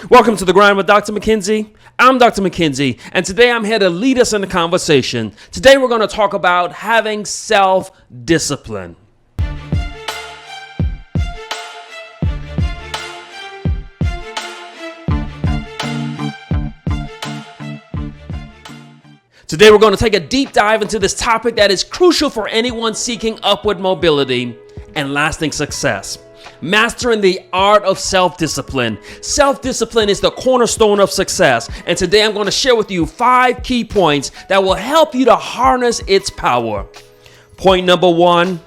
Welcome to The Grind with Dr. McKenzie. I'm Dr. McKenzie, and today I'm here to lead us in the conversation. Today we're going to talk about having self-discipline. Today we're going to take a deep dive into this topic that is crucial for anyone seeking upward mobility and lasting success. Mastering the art of self-discipline. Self-discipline is the cornerstone of success. And today I'm going to share with you 5 key points that will help you to harness its power. Point number 1,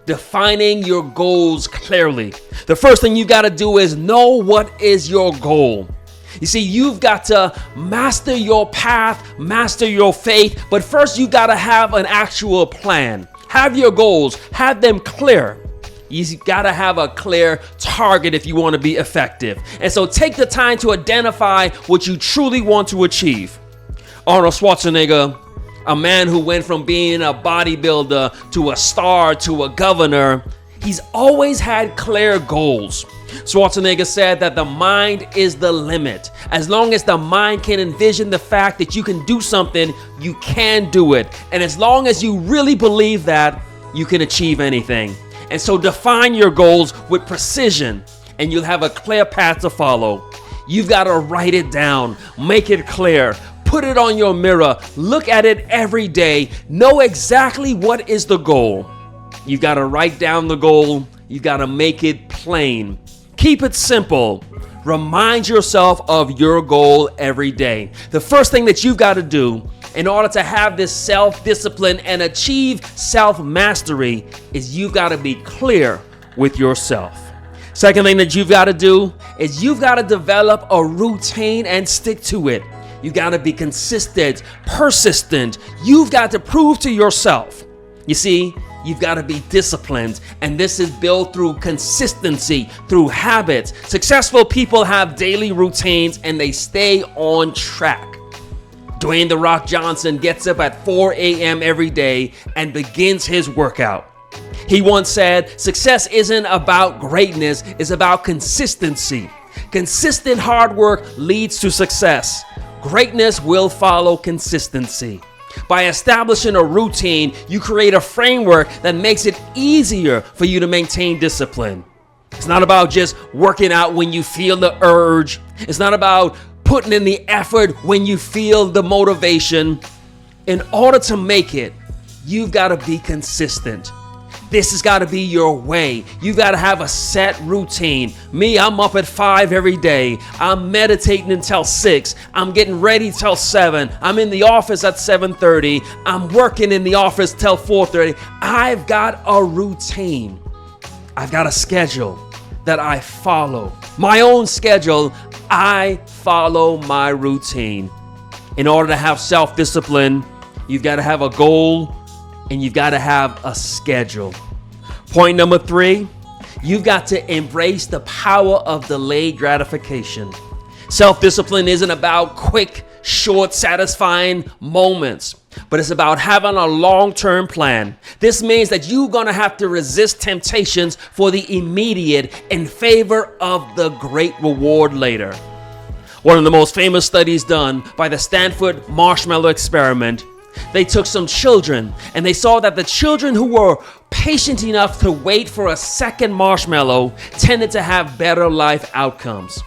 defining your goals clearly. The first thing you got to do is know what is your goal. You see, you've got to master your path, master your faith, but first you got to have an actual plan. Have your goals, have them clear. You got to have a clear target if you want to be effective. And so take the time to identify what you truly want to achieve. Arnold Schwarzenegger, a man who went from being a bodybuilder to a star to a governor, he's always had clear goals. Schwarzenegger said that the mind is the limit. As long as the mind can envision the fact that you can do something, you can do it. And as long as you really believe that, you can achieve anything. And so define your goals with precision, and you'll have a clear path to follow. You've got to write it down, make it clear, put it on your mirror, look at it every day, know exactly what is the goal. You've got to write down the goal, you've got to make it plain. Keep it simple. Remind yourself of your goal every day. The first thing that you've got to do in order to have this self-discipline and achieve self-mastery is you've got to be clear with yourself. Second thing that you've got to do is you've got to develop a routine and stick to it. You've got to be consistent, persistent. You've got to prove to yourself. You see, you've got to be disciplined, and this is built through consistency, through habits. Successful people have daily routines and they stay on track. Dwayne "The Rock" Johnson gets up at 4 a.m. every day and begins his workout. He once said, success isn't about greatness, it's about consistency. Consistent hard work leads to success. Greatness will follow consistency. By establishing a routine, you create a framework that makes it easier for you to maintain discipline. It's not about just working out when you feel the urge. It's not about putting in the effort when you feel the motivation. In order to make it, you've got to be consistent. This has got to be your way. You've got to have a set routine. Me, I'm up at 5 every day. I'm meditating until 6. I'm getting ready till 7. I'm in the office at 7:30. I'm working in the office till 4:30. I've got a routine. I've got a schedule that I follow. My own schedule. I follow my routine. In order to have self-discipline, you've got to have a goal and you've got to have a schedule. Point number 3, you've got to embrace the power of delayed gratification. Self-discipline isn't about quick, short, satisfying moments, but it's about having a long-term plan. This means that you're going to have to resist temptations for the immediate in favor of the great reward later. One of the most famous studies done by the Stanford Marshmallow Experiment, they took some children and they saw that the children who were patient enough to wait for a second marshmallow tended to have better life outcomes.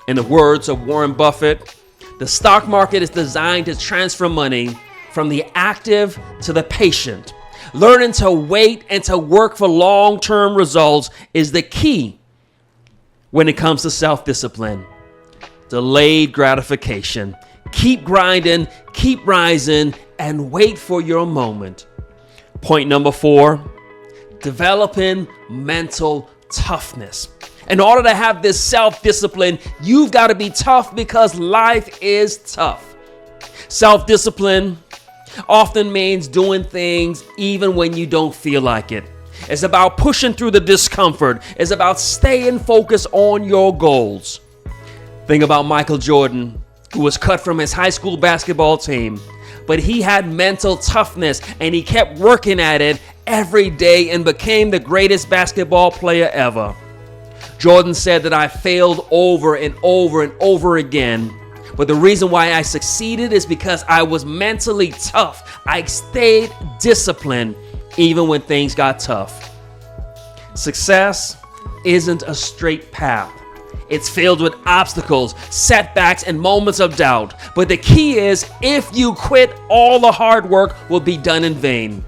In the words of Warren Buffett, the stock market is designed to transfer money from the active to the patient. Learning to wait and to work for long-term results is the key when it comes to self-discipline. Delayed gratification. Keep grinding, keep rising, and wait for your moment. Point number 4, developing mental toughness. In order to have this self-discipline, you've got to be tough because life is tough. Self-discipline often means doing things even when you don't feel like it. It's about pushing through the discomfort. It's about staying focused on your goals. Think about Michael Jordan, who was cut from his high school basketball team, but he had mental toughness and he kept working at it every day and became the greatest basketball player ever. Jordan said that I failed over and over and over again. But the reason why I succeeded is because I was mentally tough. I stayed disciplined even when things got tough. Success isn't a straight path. It's filled with obstacles, setbacks, and moments of doubt. But the key is, if you quit, all the hard work will be done in vain.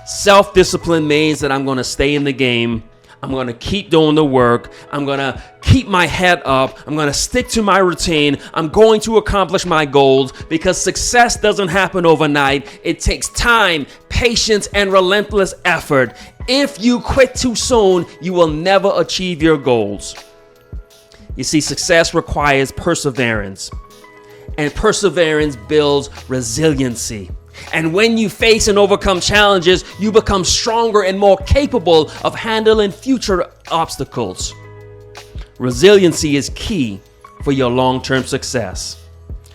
Self-discipline means that I'm going to stay in the game. I'm going to keep doing the work. I'm going to keep my head up. I'm going to stick to my routine. I'm going to accomplish my goals, because success doesn't happen overnight. It takes time, patience, and relentless effort. If you quit too soon, you will never achieve your goals. You see, success requires perseverance, and perseverance builds resiliency. And when you face and overcome challenges, you become stronger and more capable of handling future obstacles. Resiliency is key for your long-term success.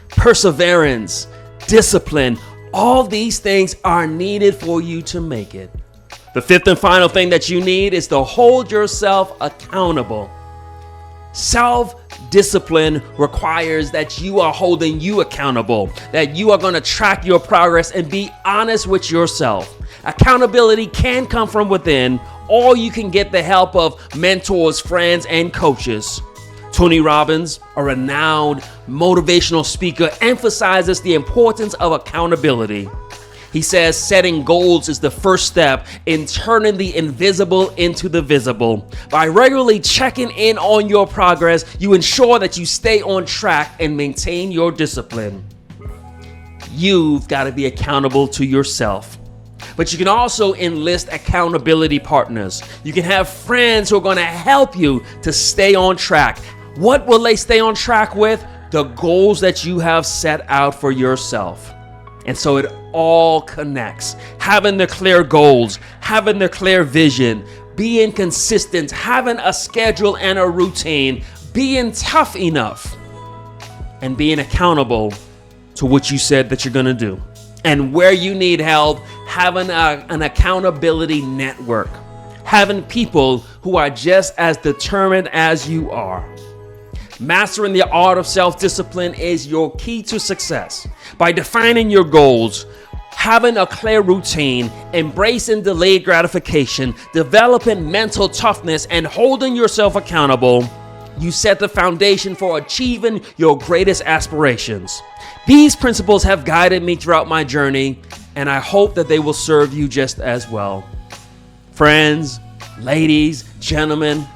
Perseverance, discipline, all these things are needed for you to make it. The fifth and final thing that you need is to hold yourself accountable. Self-discipline requires that you are holding you accountable, that you are going to track your progress and be honest with yourself. Accountability can come from within, or you can get the help of mentors, friends, and coaches. Tony Robbins, a renowned motivational speaker, emphasizes the importance of accountability. He says setting goals is the first step in turning the invisible into the visible. By regularly checking in on your progress, you ensure that you stay on track and maintain your discipline. You've got to be accountable to yourself. But you can also enlist accountability partners. You can have friends who are going to help you to stay on track. What will they stay on track with? The goals that you have set out for yourself. And so it all connects. Having the clear goals, having the clear vision, being consistent, having a schedule and a routine, being tough enough, and being accountable to what you said that you're going to do. And where you need help, having an accountability network, having people who are just as determined as you are. Mastering the art of self-discipline is your key to success. By defining your goals, having a clear routine, embracing delayed gratification, developing mental toughness, and holding yourself accountable, you set the foundation for achieving your greatest aspirations. These principles have guided me throughout my journey, and I hope that they will serve you just as well. Friends, ladies, gentlemen,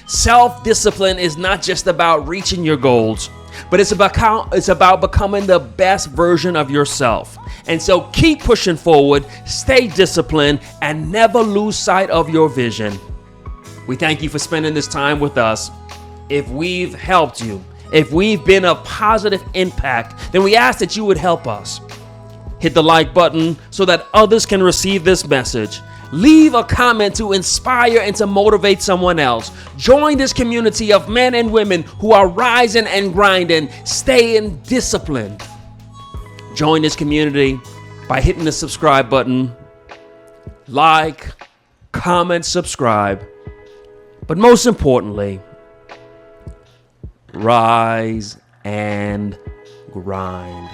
self-discipline is not just about reaching your goals, but it's about becoming the best version of yourself. And so keep pushing forward, stay disciplined, and never lose sight of your vision. We thank you for spending this time with us. If we've helped you, if we've been a positive impact, then we ask that you would help us. Hit the like button so that others can receive this message. Leave a comment to inspire and to motivate someone else. Join this community of men and women who are rising and grinding, staying disciplined. Join this community by hitting the subscribe button. Like, comment, subscribe. But most importantly, rise and grind.